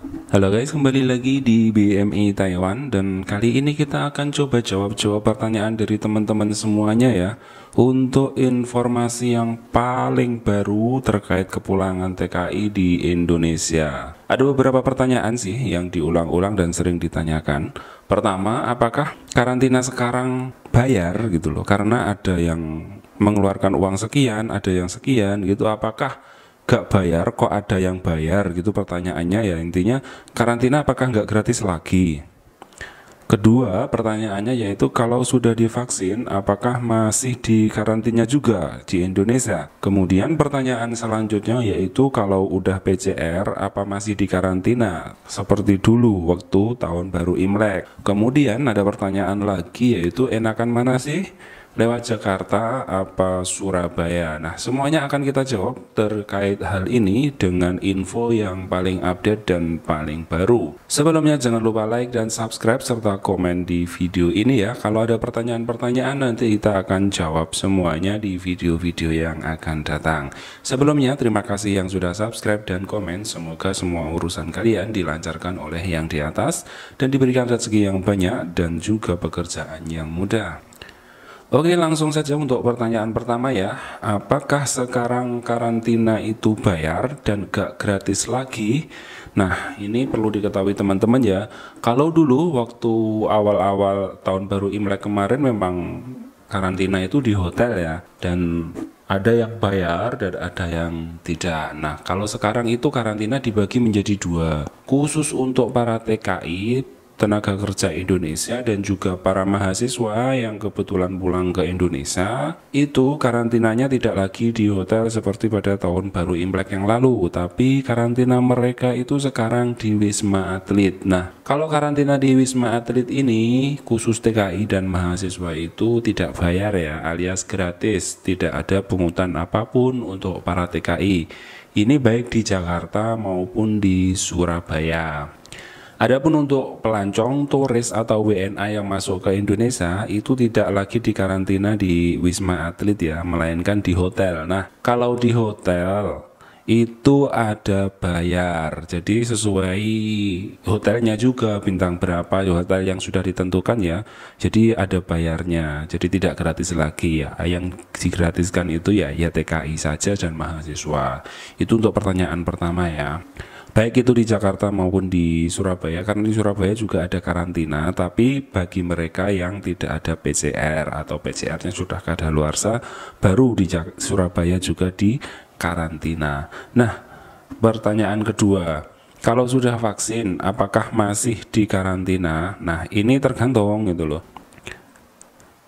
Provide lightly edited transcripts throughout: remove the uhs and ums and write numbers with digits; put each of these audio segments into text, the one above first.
Halo guys, kembali lagi di BMI Taiwan dan kali ini kita akan coba jawab pertanyaan dari teman-teman semuanya ya untuk informasi yang paling baru terkait kepulangan TKI di Indonesia. Ada beberapa pertanyaan sih yang diulang-ulang dan sering ditanyakan. Pertama, apakah karantina sekarang bayar gitu loh? Karena ada yang mengeluarkan uang sekian, ada yang sekian gitu. Apakah gak bayar kok ada yang bayar gitu pertanyaannya ya, intinya karantina apakah nggak gratis lagi. Kedua pertanyaannya yaitu kalau sudah divaksin apakah masih di karantina juga di Indonesia. Kemudian pertanyaan selanjutnya yaitu kalau udah PCR apa masih di karantina seperti dulu waktu tahun baru Imlek. Kemudian ada pertanyaan lagi yaitu enakan mana sih, lewat Jakarta apa Surabaya? Nah, semuanya akan kita jawab terkait hal ini dengan info yang paling update dan paling baru. Sebelumnya jangan lupa like dan subscribe serta komen di video ini ya. Kalau ada pertanyaan-pertanyaan nanti kita akan jawab semuanya di video-video yang akan datang. Sebelumnya terima kasih yang sudah subscribe dan komen. Semoga semua urusan kalian dilancarkan oleh yang di atas dan diberikan rezeki yang banyak dan juga pekerjaan yang mudah. Oke, langsung saja untuk pertanyaan pertama ya. Apakah sekarang karantina itu bayar dan gak gratis lagi? Nah, ini perlu diketahui teman-teman ya. Kalau dulu waktu awal-awal tahun baru Imlek kemarin memang karantina itu di hotel ya. Dan ada yang bayar dan ada yang tidak. Nah, kalau sekarang itu karantina dibagi menjadi dua. Khusus untuk para TKI, tenaga kerja Indonesia, dan juga para mahasiswa yang kebetulan pulang ke Indonesia, itu karantinanya tidak lagi di hotel seperti pada tahun baru Imlek yang lalu, tapi karantina mereka itu sekarang di Wisma Atlet. Nah, kalau karantina di Wisma Atlet ini khusus TKI dan mahasiswa itu tidak bayar ya, alias gratis, tidak ada pungutan apapun untuk para TKI. Ini baik di Jakarta maupun di Surabaya. Adapun untuk pelancong, turis atau WNA yang masuk ke Indonesia itu tidak lagi dikarantina di Wisma Atlet ya, melainkan di hotel. Nah, kalau di hotel itu ada bayar. Jadi sesuai hotelnya juga bintang berapa hotel yang sudah ditentukan ya. Jadi ada bayarnya. Jadi tidak gratis lagi ya. Yang digratiskan itu ya TKI saja dan mahasiswa. Itu untuk pertanyaan pertama ya. Baik itu di Jakarta maupun di Surabaya, karena di Surabaya juga ada karantina, tapi bagi mereka yang tidak ada PCR atau PCR-nya sudah kadaluarsa, baru di Surabaya juga di karantina. Nah, pertanyaan kedua, kalau sudah vaksin, apakah masih di karantina? Nah, ini tergantung gitu loh.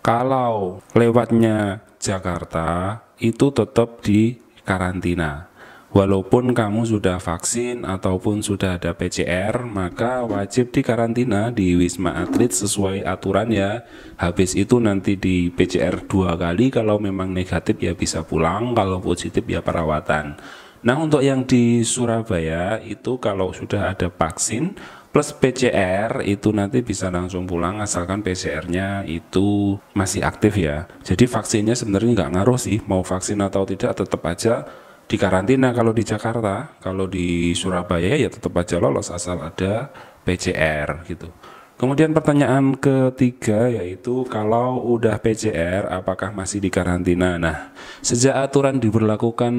Kalau lewatnya Jakarta, itu tetap di karantina. Walaupun kamu sudah vaksin ataupun sudah ada PCR, maka wajib dikarantina di Wisma Atlet sesuai aturan ya. Habis itu nanti di PCR 2 kali, kalau memang negatif ya bisa pulang, kalau positif ya perawatan. Nah, untuk yang di Surabaya itu kalau sudah ada vaksin plus PCR itu nanti bisa langsung pulang asalkan PCR-nya itu masih aktif ya. Jadi vaksinnya sebenarnya nggak ngaruh sih, mau vaksin atau tidak tetap aja di karantina kalau di Jakarta. Kalau di Surabaya ya tetap aja lolos asal ada PCR gitu. Kemudian pertanyaan ketiga yaitu kalau udah PCR apakah masih di karantina. Nah, sejak aturan diberlakukan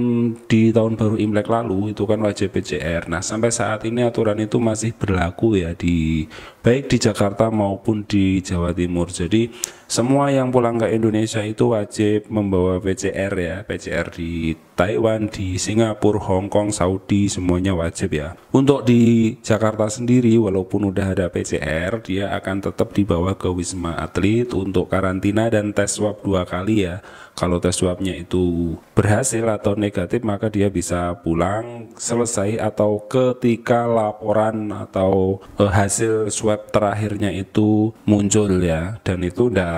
di tahun baru Imlek lalu itu kan wajib PCR. Nah, sampai saat ini aturan itu masih berlaku ya di baik di Jakarta maupun di Jawa Timur. Jadi semua yang pulang ke Indonesia itu wajib membawa PCR ya. PCR di Taiwan, di Singapura, Hong Kong, Saudi semuanya wajib ya. Untuk di Jakarta sendiri walaupun udah ada PCR, dia akan tetap dibawa ke Wisma Atlet untuk karantina dan tes swab 2 kali ya. Kalau tes swabnya itu berhasil atau negatif maka dia bisa pulang selesai atau ketika laporan atau hasil swab terakhirnya itu muncul ya. Dan itu udah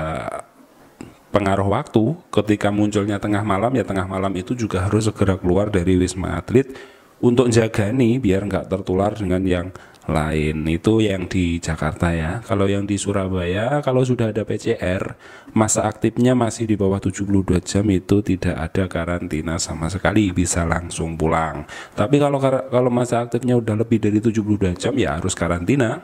pengaruh waktu, ketika munculnya tengah malam ya tengah malam itu juga harus segera keluar dari Wisma Atlet untuk jaga nih biar nggak tertular dengan yang lain. Itu yang di Jakarta ya. Kalau yang di Surabaya, kalau sudah ada PCR, masa aktifnya masih di bawah 72 jam, itu tidak ada karantina sama sekali, bisa langsung pulang. Tapi kalau masa aktifnya udah lebih dari 72 jam ya harus karantina.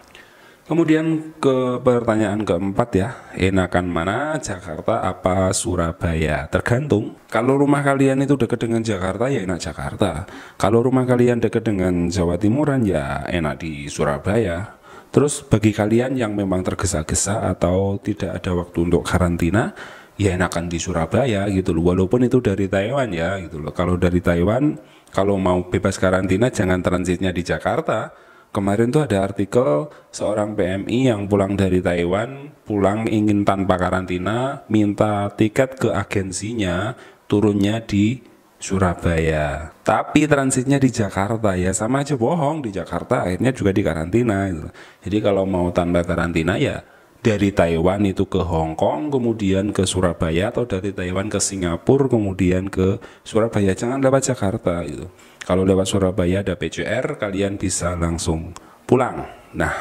Kemudian ke pertanyaan keempat ya, enakan mana Jakarta apa Surabaya? Tergantung. Kalau rumah kalian itu dekat dengan Jakarta ya enak Jakarta. Kalau rumah kalian dekat dengan Jawa Timuran ya enak di Surabaya. Terus bagi kalian yang memang tergesa-gesa atau tidak ada waktu untuk karantina, ya enakan di Surabaya gitu loh. Walaupun itu dari Taiwan ya gitu loh. Kalau dari Taiwan, kalau mau bebas karantina jangan transitnya di Jakarta. Kemarin tuh ada artikel seorang PMI yang pulang dari Taiwan, pulang ingin tanpa karantina, minta tiket ke agensinya, turunnya di Surabaya. Tapi transitnya di Jakarta, ya sama aja bohong, di Jakarta akhirnya juga dikarantina gitu. Jadi kalau mau tanpa karantina ya dari Taiwan itu ke Hong Kong, kemudian ke Surabaya, atau dari Taiwan ke Singapura, kemudian ke Surabaya. Jangan lewat Jakarta gitu. Kalau lewat Surabaya ada PCR, kalian bisa langsung pulang. Nah,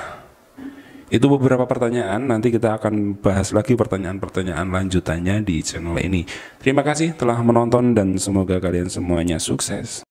itu beberapa pertanyaan. Nanti kita akan bahas lagi pertanyaan-pertanyaan lanjutannya di channel ini. Terima kasih telah menonton dan semoga kalian semuanya sukses.